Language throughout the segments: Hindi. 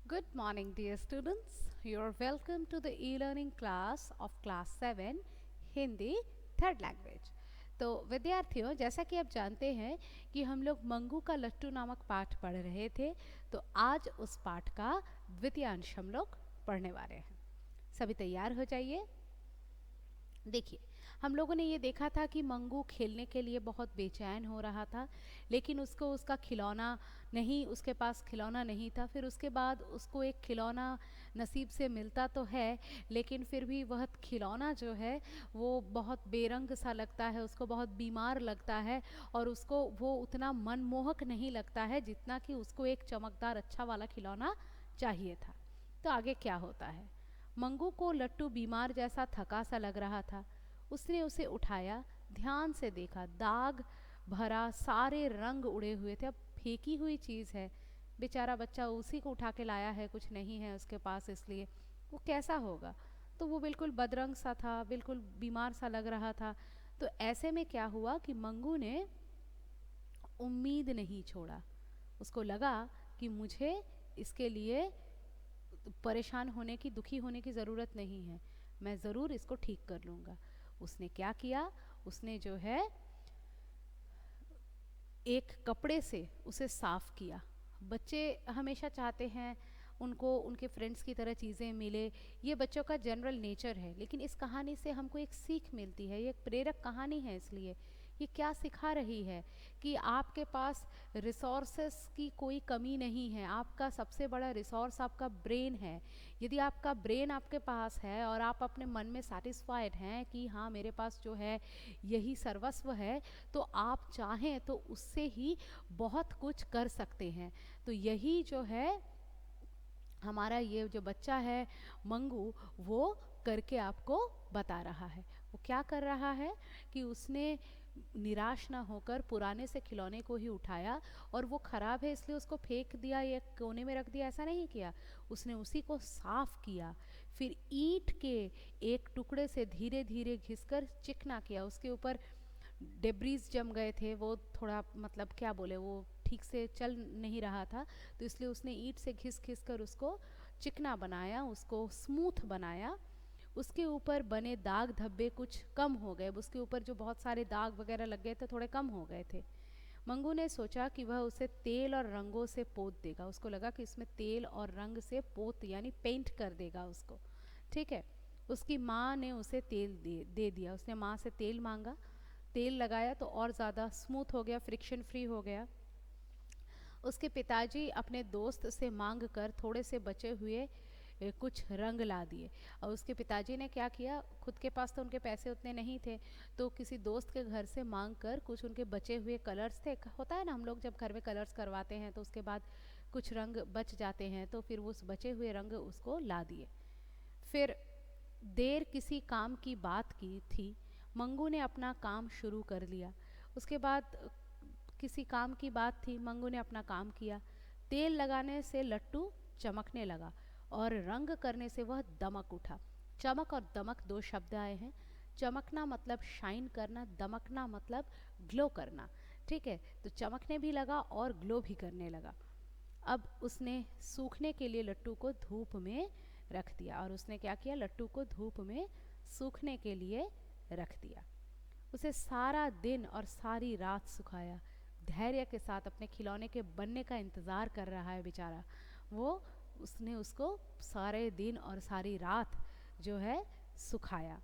Good morning, dear students. You're welcome to the e-learning class of class 7 Hindi third language. तो विद्यार्थियों, जैसा कि आप जानते हैं कि हम लोग मंगू का लट्टू नामक पाठ पढ़ रहे थे, तो आज उस पाठ का द्वितीय अंश हम लोग पढ़ने वाले हैं। सभी तैयार हो जाइए। देखिए, हम लोगों ने ये देखा था कि मंगू खेलने के लिए बहुत बेचैन हो रहा था, लेकिन उसको उसका खिलौना नहीं, उसके पास खिलौना नहीं था। फिर उसके बाद उसको एक खिलौना नसीब से मिलता तो है, लेकिन फिर भी वह खिलौना जो है वो बहुत बेरंग सा लगता है, उसको बहुत बीमार लगता है और उसको वो उतना मनमोहक नहीं लगता है जितना कि उसको एक चमकदार अच्छा वाला खिलौना चाहिए था। तो आगे क्या होता है? मंगू को लट्टू बीमार जैसा थका सा लग रहा था। उसने उसे उठाया, ध्यान से देखा, दाग भरा सारे रंग उड़े हुए थे। अब फेंकी हुई चीज़ है, बेचारा बच्चा उसी को उठा के लाया है, कुछ नहीं है उसके पास, इसलिए वो कैसा होगा। तो वो बिल्कुल बदरंग सा था, बिल्कुल बीमार सा लग रहा था। तो ऐसे में क्या हुआ कि मंगू ने उम्मीद नहीं छोड़ा। उसको लगा कि मुझे इसके लिए परेशान होने की, दुखी होने की ज़रूरत नहीं है, मैं ज़रूर इसको ठीक कर लूँगा। उसने क्या किया? उसने जो है एक कपड़े से उसे साफ़ किया। बच्चे हमेशा चाहते हैं उनको उनके फ्रेंड्स की तरह चीज़ें मिले, ये बच्चों का जनरल नेचर है। लेकिन इस कहानी से हमको एक सीख मिलती है, ये एक प्रेरक कहानी है। इसलिए ये क्या सिखा रही है कि आपके पास रिसोर्सेस की कोई कमी नहीं है। आपका सबसे बड़ा रिसोर्स आपका ब्रेन है। यदि आपका ब्रेन आपके पास है और आप अपने मन में सेटिस्फाइड हैं कि हाँ, मेरे पास जो है यही सर्वस्व है, तो आप चाहें तो उससे ही बहुत कुछ कर सकते हैं। तो यही जो है हमारा ये जो बच्चा है मंगू, वो करके आपको बता रहा है। वो क्या कर रहा है कि उसने निराश ना होकर पुराने से खिलौने को ही उठाया, और वो ख़राब है इसलिए उसको फेंक दिया या कोने में रख दिया, ऐसा नहीं किया। उसने उसी को साफ़ किया, फिर ईंट के एक टुकड़े से धीरे धीरे घिसकर चिकना किया। उसके ऊपर डेब्रीज जम गए थे, वो थोड़ा मतलब क्या बोले, वो ठीक से चल नहीं रहा था, तो इसलिए उसने ईंट से घिस घिस कर उसको चिकना बनाया, उसको स्मूथ बनाया। उसके ऊपर बने दाग धब्बे कुछ कम हो गए, उसके ऊपर जो बहुत सारे दाग वगैरह लग गए थे थोड़े कम हो गए थे। मंगू ने सोचा कि वह उसे तेल और रंगों से पोत देगा। उसको लगा कि इसमें तेल और रंग से पोत यानी पेंट कर देगा उसको। ठीक है। उसकी माँ ने उसे तेल दे दिया। उसने माँ से तेल मांगा, तेल लगाया तो और ज़्यादा स्मूथ हो गया, फ्रिक्शन फ्री हो गया। उसके पिताजी अपने दोस्त से मांग कर थोड़े से बचे हुए कुछ रंग ला दिए। और उसके पिताजी ने क्या किया, खुद के पास तो उनके पैसे उतने नहीं थे, तो किसी दोस्त के घर से मांग कर कुछ उनके बचे हुए कलर्स थे, होता है ना हम लोग जब घर में कलर्स करवाते हैं तो उसके बाद कुछ रंग बच जाते हैं, तो फिर वो उस बचे हुए रंग उसको ला दिए। फिर देर किसी काम की बात की थी, मंगू ने अपना काम शुरू कर लिया। उसके बाद किसी काम की बात थी, मंगू ने अपना काम किया। तेल लगाने से लट्टू चमकने लगा और रंग करने से वह दमक उठा। चमक और दमक दो शब्द आए हैं। चमकना मतलब शाइन करना, दमकना मतलब ग्लो करना। ठीक है, तो चमकने भी लगा और ग्लो भी करने लगा। अब उसने सूखने के लिए लट्टू को धूप में रख दिया। और उसने क्या किया, लट्टू को धूप में सूखने के लिए रख दिया। उसे सारा दिन और सारी रात सुखाया। धैर्य के साथ अपने खिलौने के बनने का इंतज़ार कर रहा है बेचारा वो। उसने उसको सारे दिन और सारी रात जो है सुखाया।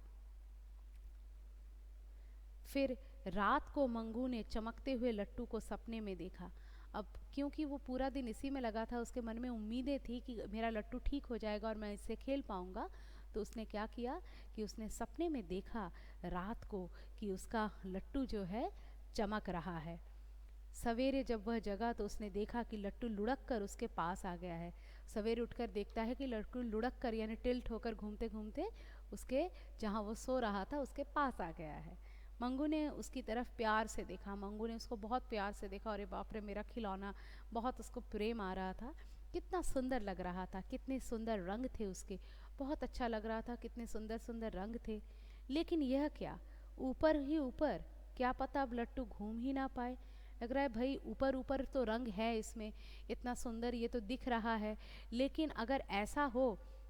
फिर रात को मंगू ने चमकते हुए लट्टू को सपने में देखा। अब क्योंकि वो पूरा दिन इसी में लगा था, उसके मन में उम्मीदें थी कि मेरा लट्टू ठीक हो जाएगा और मैं इससे खेल पाऊँगा। तो उसने क्या किया कि उसने सपने में देखा रात को कि उसका लट्टू जो है चमक रहा है। सवेरे जब वह जगा तो उसने देखा कि लट्टू लुढ़क कर उसके पास आ गया है। सवेरे उठकर देखता है कि लट्टू लुढ़क कर यानी टिल्ट होकर घूमते घूमते उसके जहाँ वो सो रहा था उसके पास आ गया है। मंगू ने उसकी तरफ प्यार से देखा, मंगू ने उसको बहुत प्यार से देखा। अरे बाप रे, मेरा खिलौना, बहुत उसको प्रेम आ रहा था। कितना सुंदर लग रहा था, कितने सुंदर रंग थे उसके, बहुत अच्छा लग रहा था, कितने सुंदर सुंदर रंग थे। लेकिन यह क्या, ऊपर ही ऊपर, क्या पता अब लट्टू घूम ही ना पाए। लग रहा है भाई ऊपर ऊपर तो रंग है इसमें, इतना सुंदर ये तो दिख रहा है, लेकिन अगर ऐसा हो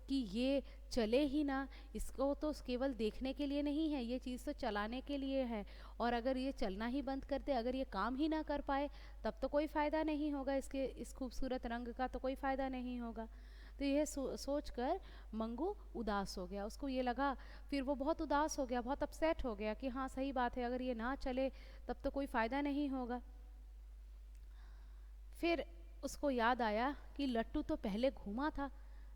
कि ये चले ही ना, इसको तो केवल देखने के लिए नहीं है, ये चीज़ तो चलाने के लिए है, और अगर ये चलना ही बंद कर दे, अगर ये काम ही ना कर पाए, तब तो कोई फ़ायदा नहीं होगा, इसके इस खूबसूरत रंग का तो कोई फ़ायदा नहीं होगा। तो यह सोच कर मंगू उदास हो गया, उसको ये लगा, फिर वो बहुत उदास हो गया, बहुत अपसेट हो गया कि हाँ सही बात है, अगर ये ना चले तब तो कोई फ़ायदा नहीं होगा। फिर उसको याद आया कि लट्टू तो पहले घूमा था,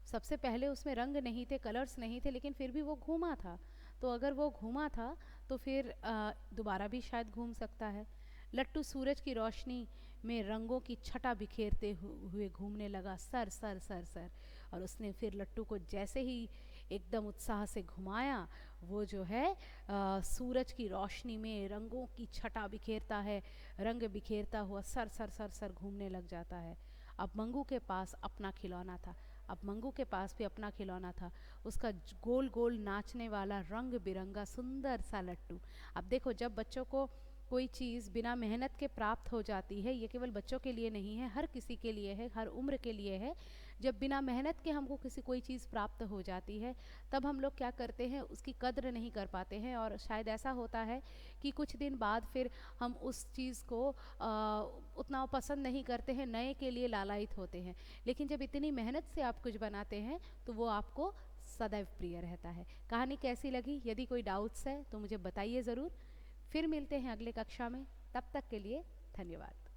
सबसे पहले उसमें रंग नहीं थे, कलर्स नहीं थे, लेकिन फिर भी वो घूमा था। तो अगर वो घूमा था तो फिर दोबारा भी शायद घूम सकता है। लट्टू सूरज की रोशनी में रंगों की छटा बिखेरते हुए घूमने लगा, सर सर सर सर। और उसने फिर लट्टू को जैसे ही एकदम उत्साह से घुमाया, वो जो है सूरज की रोशनी में रंगों की छटा बिखेरता है, रंग बिखेरता हुआ सर सर सर सर घूमने लग जाता है। अब मंगू के पास अपना खिलौना था, अब मंगू के पास भी अपना खिलौना था, उसका गोल गोल नाचने वाला रंग बिरंगा सुंदर सा लट्टू। अब देखो, जब बच्चों को कोई चीज़ बिना मेहनत के प्राप्त हो जाती है, ये केवल बच्चों के लिए नहीं है, हर किसी के लिए है, हर उम्र के लिए है। जब बिना मेहनत के हमको कोई चीज़ प्राप्त हो जाती है, तब हम लोग क्या करते हैं, उसकी कद्र नहीं कर पाते हैं, और शायद ऐसा होता है कि कुछ दिन बाद फिर हम उस चीज़ को उतना पसंद नहीं करते हैं, नए के लिए लालायित होते हैं। लेकिन जब इतनी मेहनत से आप कुछ बनाते हैं तो वो आपको सदैव प्रिय रहता है। कहानी कैसी लगी? यदि कोई डाउट्स है तो मुझे बताइए ज़रूर। फिर मिलते हैं अगले कक्षा में, तब तक के लिए धन्यवाद।